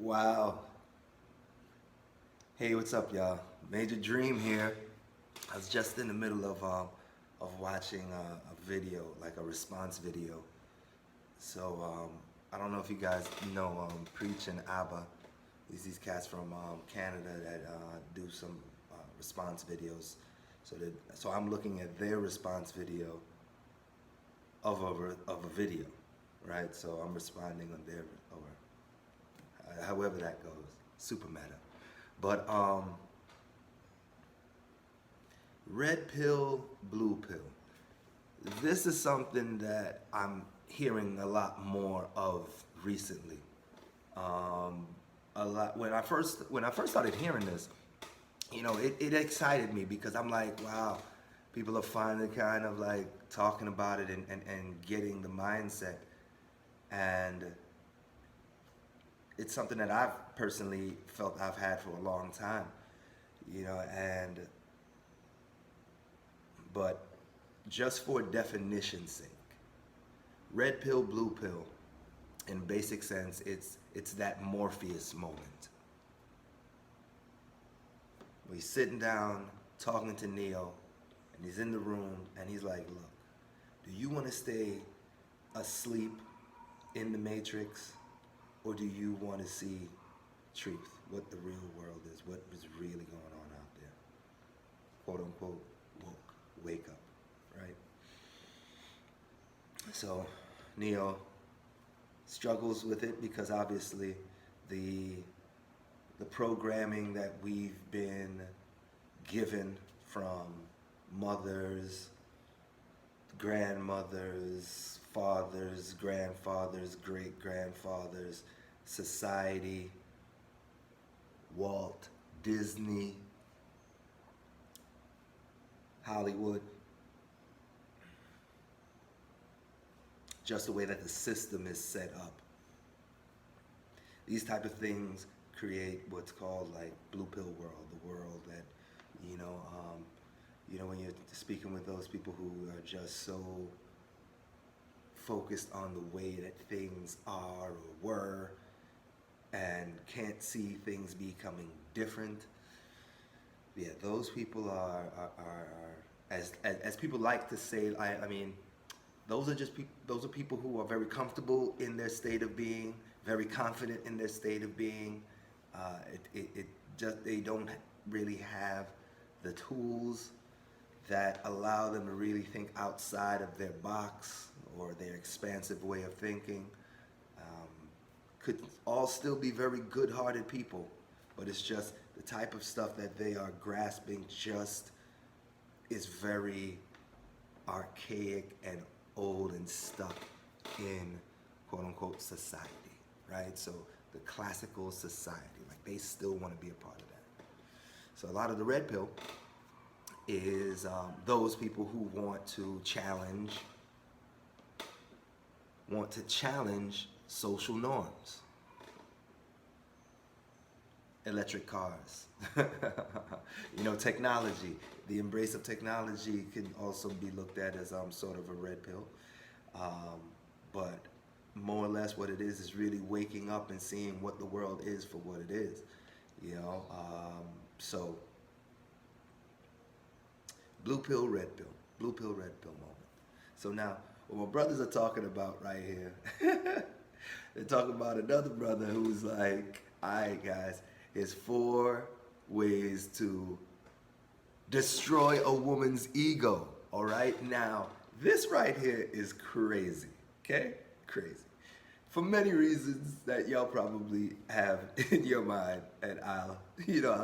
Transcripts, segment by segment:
Wow. Hey, what's up, y'all? Major Dream here. I was just in the middle of watching a video, like a response video. So I don't know if you guys know Preach and ABBA. These cats from Canada that do some response videos. So I'm looking at their response video of a video, right? So I'm responding on their or however that goes. Super meta. But red pill, blue pill. This is something that I'm hearing a lot more of recently. A lot when I first started hearing this, it excited me because I'm like, wow, people are finally kind of like talking about it and getting the mindset. And it's something that I've personally felt I've had for a long time, and but just for definition's sake, red pill, blue pill, in basic sense, it's that Morpheus moment. He's sitting down talking to Neo, and he's in the room, and he's like, "Look, do you want to stay asleep in the Matrix, or do you want to see truth, what the real world is, what is really going on out there? Quote unquote, woke, wake up, right?" So Neo struggles with it because obviously the the programming that we've been given from mothers, grandmothers, fathers, grandfathers, great grandfathers, society, Walt Disney, Hollywood, just the way that the system is set up. These type of things create what's called like blue pill world, the world that, when you're speaking with those people who are just so focused on the way that things are or were and can't see things becoming different. Yeah, those people are as people like to say. I mean, those are people who are very comfortable in their state of being, very confident in their state of being. It just they don't really have the tools that allow them to really think outside of their box or their expansive way of thinking. Um, could all still be very good-hearted people, but it's just the type of stuff that they are grasping just is very archaic and old and stuck in quote-unquote society, right? So the classical society, like they still want to be a part of that. So a lot of the red pill is those people who want to challenge social norms. Electric cars, technology. The embrace of technology can also be looked at as sort of a red pill, but more or less what it is really waking up and seeing what the world is for what it is. So blue pill, red pill moment. So now, what my brothers are talking about right here, they're talking about another brother who's like, all right, guys, here's 4 ways to destroy a woman's ego. All right, now this right here is crazy. Okay, crazy. For many reasons that y'all probably have in your mind, and I'll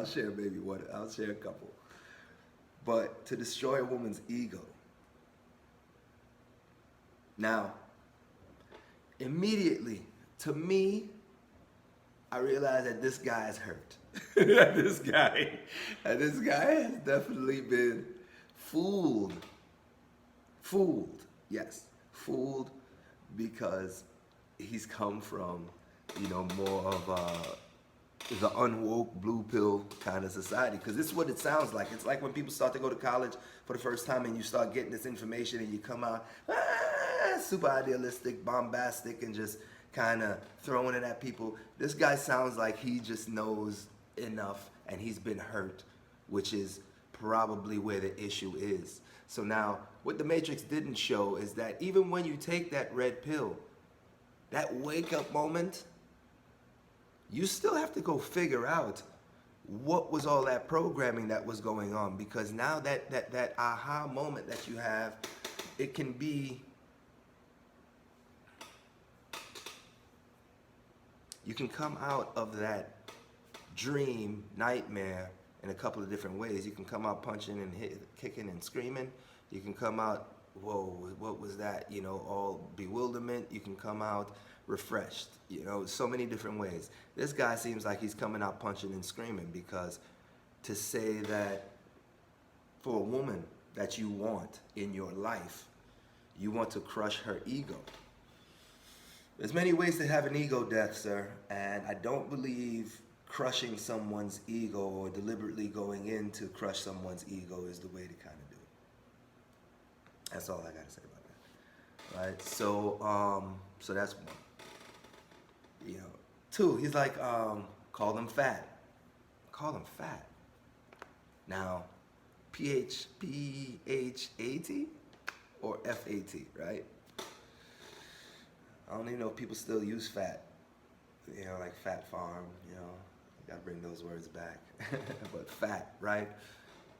share maybe one. I'll share a couple. But to destroy a woman's ego. Now, immediately, to me, I realized that this guy is hurt. that this guy has definitely been fooled. Fooled, yes, fooled because he's come from, more of the unwoke blue pill kind of society. Because this is what it sounds like. It's like when people start to go to college for the first time and you start getting this information and you come out super idealistic, bombastic, and just kind of throwing it at people. This guy sounds like he just knows enough and he's been hurt, which is probably where the issue is. So now, what the Matrix didn't show is that even when you take that red pill, that wake up moment, you still have to go figure out what was all that programming that was going on, because now that aha moment that you have, it can be, you can come out of that dream, nightmare in a couple of different ways. You can come out punching and kicking and screaming. You can come out, whoa, what was that? You know, all bewilderment. You can come out refreshed. You know, so many different ways. This guy seems like he's coming out punching and screaming, because to say that for a woman that you want in your life, you want to crush her ego. There's many ways to have an ego death, sir, and I don't believe crushing someone's ego or deliberately going in to crush someone's ego is the way to kind of do it. That's all I gotta say about that. Right? So that's one. You know, two, he's like, call them fat. Call them fat. Now, P-H-P-H-A-T or F-A-T, right? I don't even know if people still use fat. You know, like Fat Farm, you know. Gotta bring those words back. But fat, right?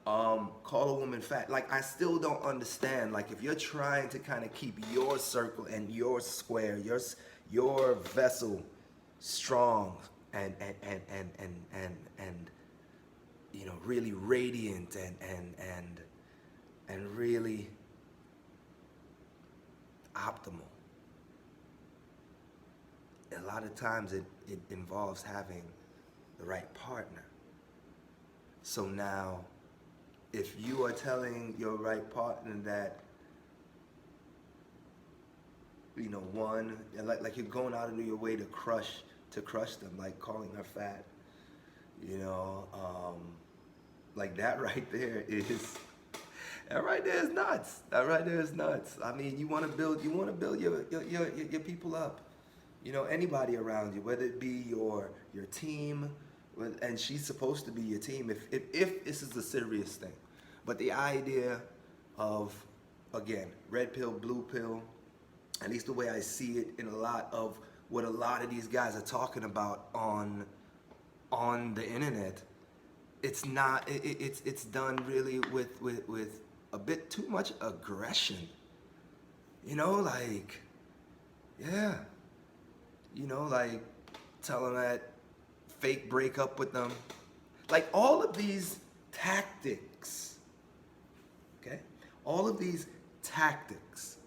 Call a woman fat. Like, I still don't understand. Like, if you're trying to kind of keep your circle and your square, your vessel strong and you know, really radiant and really optimal, a lot of times it involves having the right partner. So now, if you are telling your right partner that, you know, one, like you're going out of your way to crush them, like calling her fat, you know, like that right there is, that right there is nuts. That right there is nuts. I mean, you want to build your people up. You know, anybody around you, whether it be your team, and she's supposed to be your team if this is a serious thing. But the idea of, again, red pill, blue pill, at least the way I see it in a lot of what a lot of these guys are talking about on the internet, it's not, it's done really with a bit too much aggression. You know, like, yeah, you know, like tell them that fake breakup with them. Like, all of these tactics, okay? All of these tactics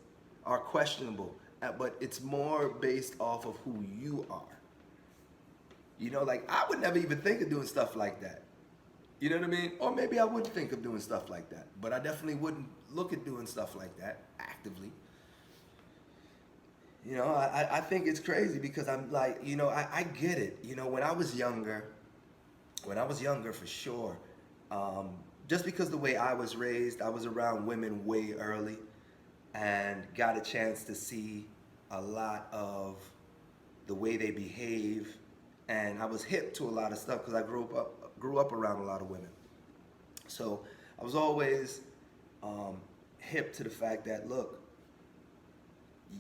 are questionable, but it's more based off of who you are. You know, like, I would never even think of doing stuff like that. You know what I mean? Or maybe I would think of doing stuff like that, but I definitely wouldn't look at doing stuff like that actively. You know, I think it's crazy, because I'm like, you know, I get it. You know, when I was younger for sure, just because the way I was raised, I was around women way early and got a chance to see a lot of the way they behave, and I was hip to a lot of stuff because I grew up around a lot of women. So I was always hip to the fact that, look,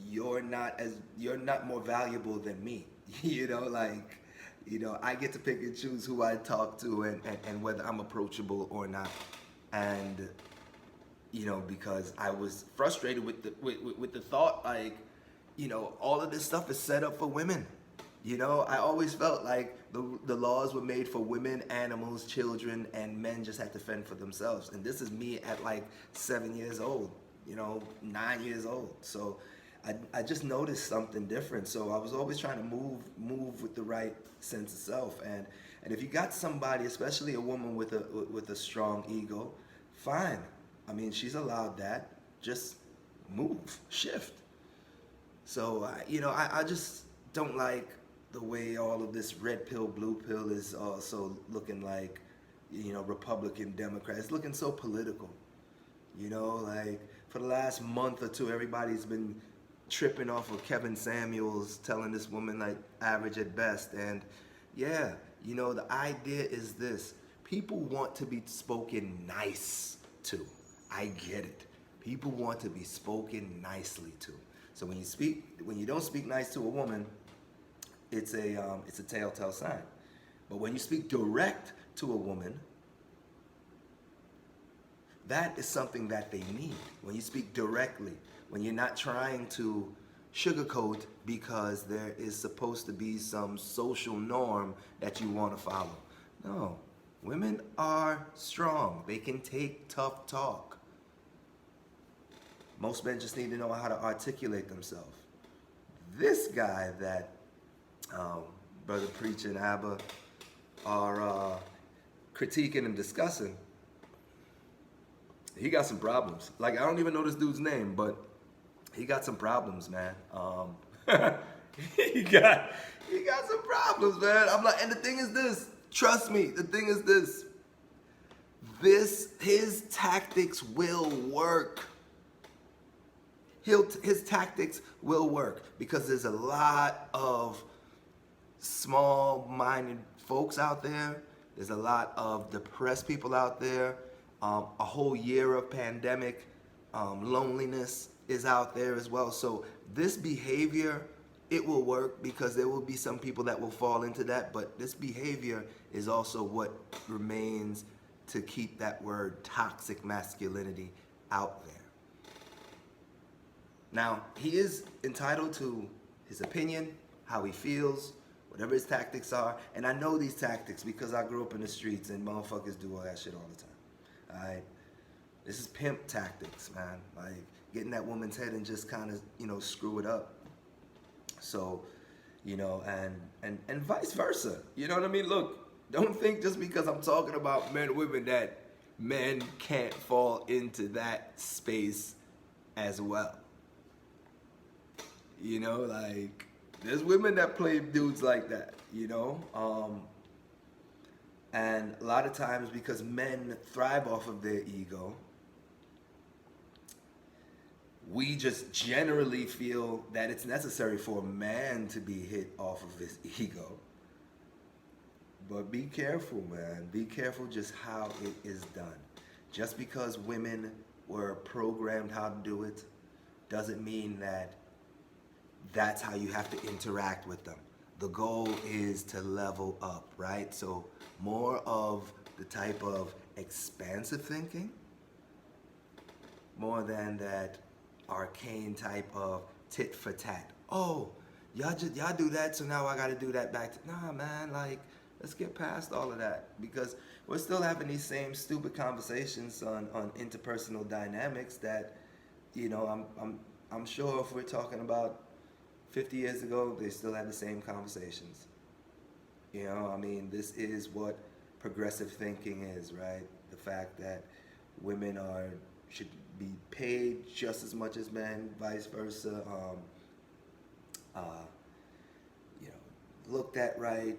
you're not more valuable than me. You know, like, you know, I get to pick and choose who I talk to and whether I'm approachable or not. And, you know, because I was frustrated with the thought, like, you know, all of this stuff is set up for women. You know, I always felt like the laws were made for women, animals, children, and men just had to fend for themselves. And this is me at like 7 years old, you know, 9 years old. So I just noticed something different. So I was always trying to move with the right sense of self. And if you got somebody, especially a woman with a strong ego, fine. I mean, she's allowed that. Just move, shift. So you know, I just don't like the way all of this red pill, blue pill is also looking like, you know, Republican, Democrat. It's looking so political. You know, like for the last month or two, everybody's been tripping off of Kevin Samuels telling this woman like average at best. And yeah, you know, the idea is this: people want to be spoken nice to. I get it. People want to be spoken nicely to. So when you don't speak nice to a woman, it's a telltale sign. But when you speak direct to a woman, that is something that they need. When you speak directly, when you're not trying to sugarcoat because there is supposed to be some social norm that you want to follow. No, women are strong. They can take tough talk. Most men just need to know how to articulate themselves. This guy that Brother Preacher and Abba are critiquing and discussing, he got some problems. Like, I don't even know this dude's name, but he got some problems, man. he got some problems, man. I'm like, and the thing is this, trust me, the thing is this. His tactics will work. His tactics will work because there's a lot of small-minded folks out there. There's a lot of depressed people out there. A whole year of pandemic, loneliness is out there as well. So this behavior, it will work because there will be some people that will fall into that. But this behavior is also what remains to keep that word toxic masculinity out there. Now, he is entitled to his opinion, how he feels, whatever his tactics are. And I know these tactics because I grew up in the streets and motherfuckers do all that shit all the time. Alright? This is pimp tactics, man. Like getting that woman's head and just kind of, you know, screw it up. So, you know, and vice versa. You know what I mean? Look, don't think just because I'm talking about men and women that men can't fall into that space as well. You know, like, there's women that play dudes like that, you know? And a lot of times because men thrive off of their ego, we just generally feel that it's necessary for a man to be hit off of his ego. But be careful, man. Be careful just how it is done. Just because women were programmed how to do it doesn't mean that that's how you have to interact with them. The goal is to level up, right? So more of the type of expansive thinking, more than that arcane type of tit for tat. Oh, y'all do that, so now I gotta do that back to, nah, man, like, let's get past all of that because we're still having these same stupid conversations on interpersonal dynamics that, you know, I'm sure if we're talking about 50 years ago, they still had the same conversations. You know, I mean, this is what progressive thinking is, right? The fact that women should be paid just as much as men, vice versa. You know, looked at right.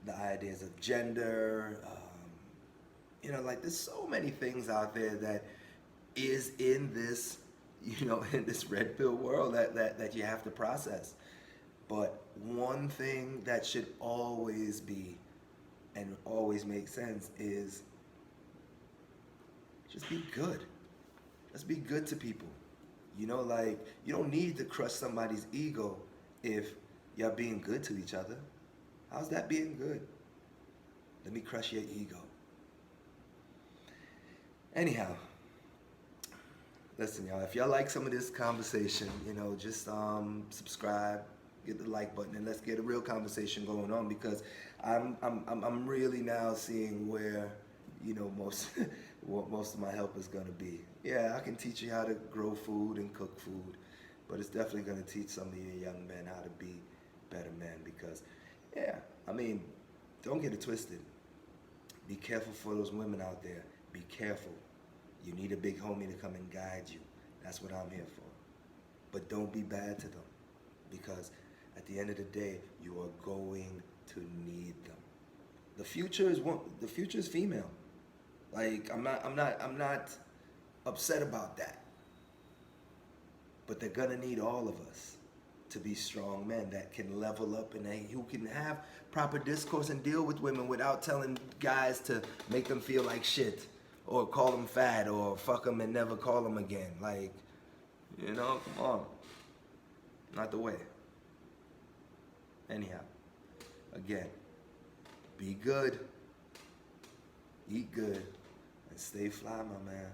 The ideas of gender. You know, like there's so many things out there that is in this, you know, in this red pill world that you have to process. But one thing that should always be and always make sense is just be good. Just be good to people. You know, like you don't need to crush somebody's ego if you're being good to each other. How's that being good? Let me crush your ego. Anyhow, listen, y'all, if y'all like some of this conversation, you know, just subscribe, hit the like button, and let's get a real conversation going on because I'm really now seeing where, you know, what most of my help is gonna be. Yeah, I can teach you how to grow food and cook food, but it's definitely gonna teach some of you young men how to be better men because, yeah, I mean, don't get it twisted. Be careful for those women out there. Be careful. You need a big homie to come and guide you. That's what I'm here for. But don't be bad to them because at the end of the day, you are going to need them. The future is female. Like I'm not upset about that. But they're gonna need all of us to be strong men that can level up and who can have proper discourse and deal with women without telling guys to make them feel like shit or call them fat or fuck them and never call them again. Like, come on. Not the way. Anyhow, again, be good, eat good, and stay fly, my man.